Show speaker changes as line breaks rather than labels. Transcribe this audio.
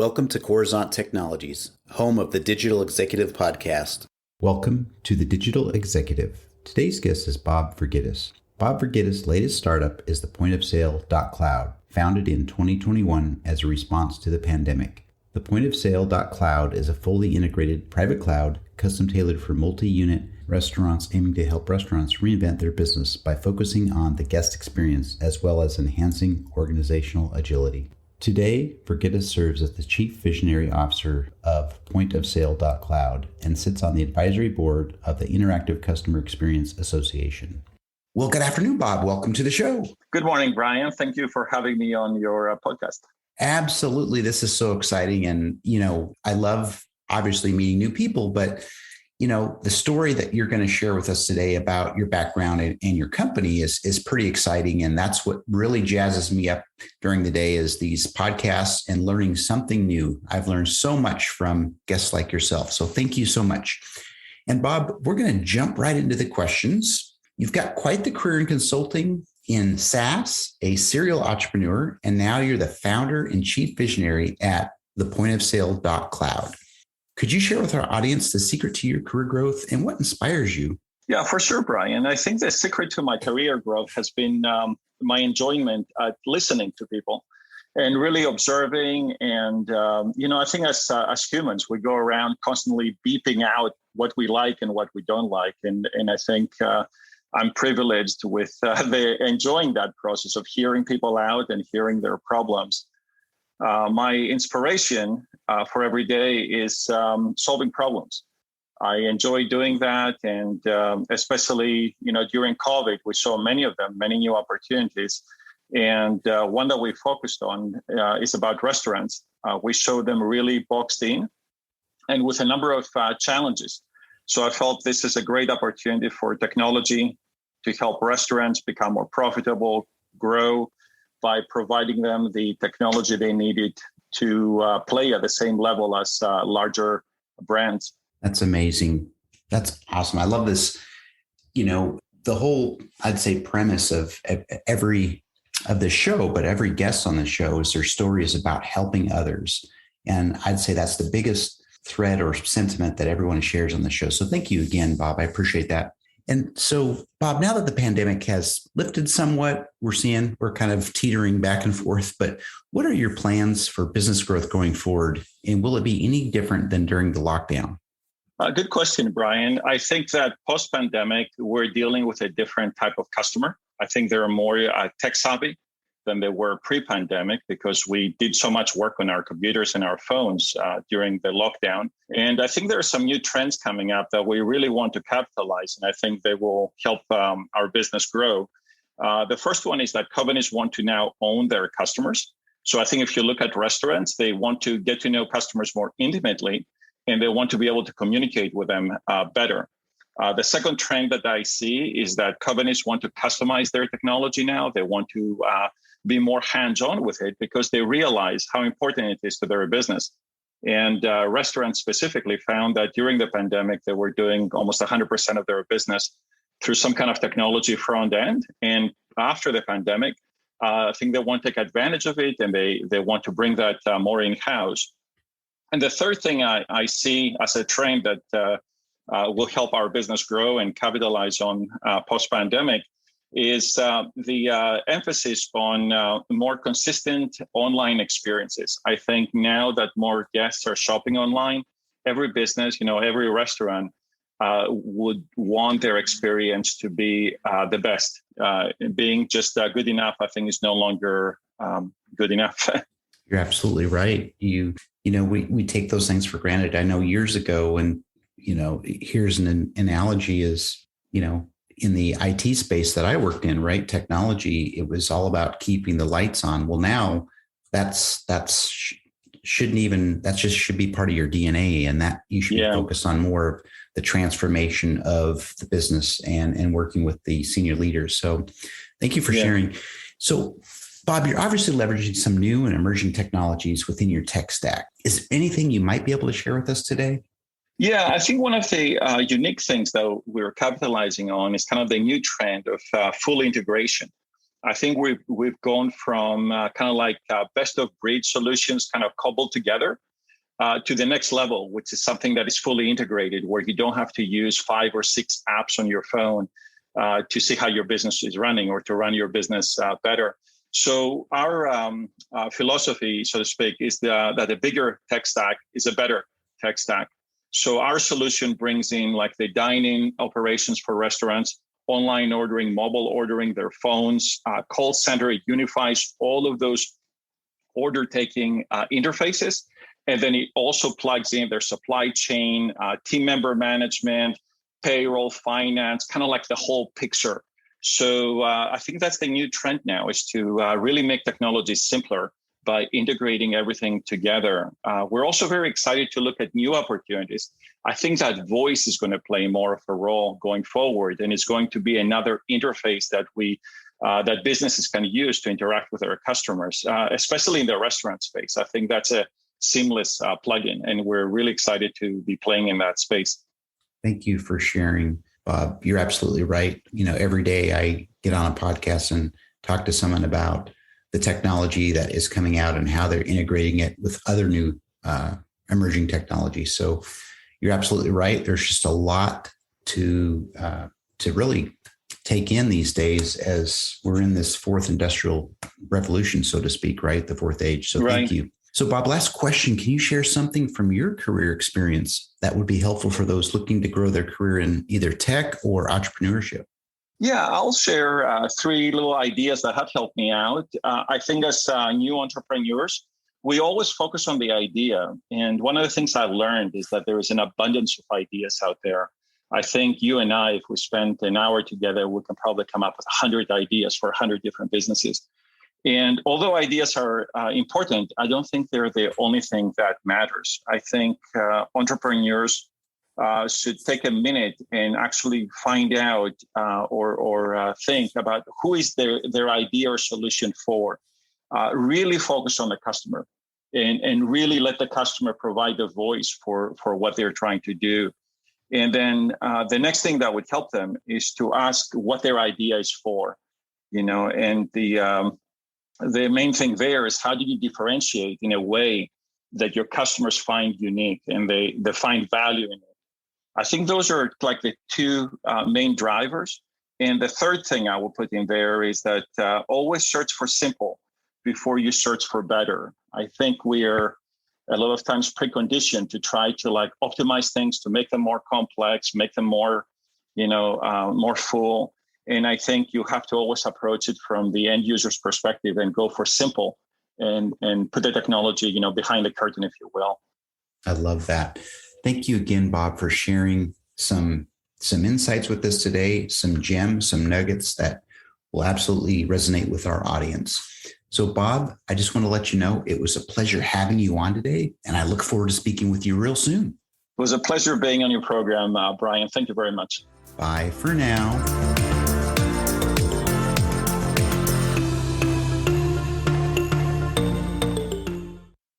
Welcome to Coruzant Technologies, home of the Digital Executive Podcast.
Welcome to the Digital Executive. Today's guest is Bob Vergidis. Bob Vergidis' latest startup is the Sale.Cloud, founded in 2021 as a response to the pandemic. The Sale.Cloud is a fully integrated private cloud, custom-tailored for multi-unit restaurants aiming to help restaurants reinvent their business by focusing on the guest experience as well as enhancing organizational agility. Today, Vergidis serves as the Chief Visionary Officer of Sale.Cloud and sits on the advisory board of the Interactive Customer Experience Association. Well, good afternoon, Bob. Welcome to the show.
Good morning, Brian. Thank you for having me on your podcast.
Absolutely. This is so exciting. And, I love obviously meeting new people, but the story that you're going to share with us today about your background and your company is pretty exciting. And that's what really jazzes me up during the day is these podcasts and learning something new. I've learned so much from guests like yourself. So thank you so much. And Bob, we're going to jump right into the questions. You've got quite the career in consulting in SaaS, a serial entrepreneur, and now you're the founder and chief visionary at the Sale.Cloud. Could you share with our audience the secret to your career growth and what inspires you?
Yeah, for sure, Brian. I think the secret to my career growth has been my enjoyment at listening to people and really observing. And, I think as humans, we go around constantly beeping out what we like and what we don't like. And I think I'm privileged with enjoying that process of hearing people out and hearing their problems. My inspiration for every day is solving problems. I enjoy doing that. And especially, during COVID, we saw many of them, many new opportunities. And one that we focused on is about restaurants. We showed them really boxed in and with a number of challenges. So I felt this is a great opportunity for technology to help restaurants become more profitable, grow, by providing them the technology they needed to play at the same level as larger brands.
That's amazing. That's awesome. I love this. The whole, I'd say, premise of every of the show, but every guest on the show is their story is about helping others. And I'd say that's the biggest thread or sentiment that everyone shares on the show. So thank you again, Bob. I appreciate that. And so, Bob, now that the pandemic has lifted somewhat, we're kind of teetering back and forth, but what are your plans for business growth going forward? And will it be any different than during the lockdown?
Good question, Brian. I think that post-pandemic, we're dealing with a different type of customer. I think they're more tech savvy than they were pre-pandemic because we did so much work on our computers and our phones during the lockdown. And I think there are some new trends coming up that we really want to capitalize, and I think they will help our business grow. The first one is that companies want to now own their customers. So I think if you look at restaurants, they want to get to know customers more intimately, and they want to be able to communicate with them better. The second trend that I see is that companies want to customize their technology now. They want to be more hands-on with it because they realize how important it is to their business. And restaurants specifically found that during the pandemic, they were doing almost 100% of their business through some kind of technology front end. And after the pandemic, I think they want to take advantage of it and they want to bring that more in-house. And the third thing I see as a trend that will help our business grow and capitalize on post-pandemic is the emphasis on more consistent online experiences. I think now that more guests are shopping online, every business, every restaurant would want their experience to be the best. Being just good enough, I think, is no longer good enough.
You're absolutely right. We take those things for granted. I know years ago, and here's an analogy is, in the IT space that I worked in, right? Technology, it was all about keeping the lights on. Well, now that should be part of your DNA, and that you should be focused on more of the transformation of the business and working with the senior leaders. So thank you for sharing. So Bob, you're obviously leveraging some new and emerging technologies within your tech stack. Is there anything you might be able to share with us today?
Yeah, I think one of the unique things that we're capitalizing on is kind of the new trend of full integration. I think we've gone from kind of like best of breed solutions kind of cobbled together to the next level, which is something that is fully integrated, where you don't have to use 5 or 6 apps on your phone to see how your business is running or to run your business better. So our philosophy, so to speak, is that a bigger tech stack is a better tech stack. So our solution brings in like the dining operations for restaurants, online ordering, mobile ordering, their phones, call center. It unifies all of those order taking interfaces. And then it also plugs in their supply chain, team member management, payroll, finance, kind of like the whole picture. So I think that's the new trend now, is to really make technology simpler by integrating everything together. We're also very excited to look at new opportunities. I think that voice is going to play more of a role going forward, and it's going to be another interface that that businesses can use to interact with their customers, especially in the restaurant space. I think that's a seamless plugin, and we're really excited to be playing in that space.
Thank you for sharing, Bob. You're absolutely right. Every day I get on a podcast and talk to someone about the technology that is coming out and how they're integrating it with other new emerging technologies. So you're absolutely right. There's just a lot to really take in these days as we're in this fourth industrial revolution, so to speak, right? The fourth age. So Thank you. So Bob, last question. Can you share something from your career experience that would be helpful for those looking to grow their career in either tech or entrepreneurship?
Yeah, I'll share 3 little ideas that have helped me out. I think as new entrepreneurs, we always focus on the idea. And one of the things I've learned is that there is an abundance of ideas out there. I think you and I, if we spent an hour together, we can probably come up with 100 ideas for 100 different businesses. And although ideas are important, I don't think they're the only thing that matters. I think entrepreneurs should take a minute and actually find out or think about who is their idea or solution for. Really focus on the customer and really let the customer provide the voice for what they're trying to do. And then the next thing that would help them is to ask what their idea is for, and the main thing there is, how do you differentiate in a way that your customers find unique and they find value in it? I think those are like the 2 main drivers. And the third thing I will put in there is that always search for simple before you search for better. I think we are a lot of times preconditioned to try to like optimize things, to make them more complex, make them more, more full. And I think you have to always approach it from the end user's perspective and go for simple and put the technology, behind the curtain, if you will.
I love that. Thank you again, Bob, for sharing some insights with us today, some gems, some nuggets that will absolutely resonate with our audience. So, Bob, I just want to let you know it was a pleasure having you on today, and I look forward to speaking with you real soon.
It was a pleasure being on your program, Brian. Thank you very much.
Bye for now.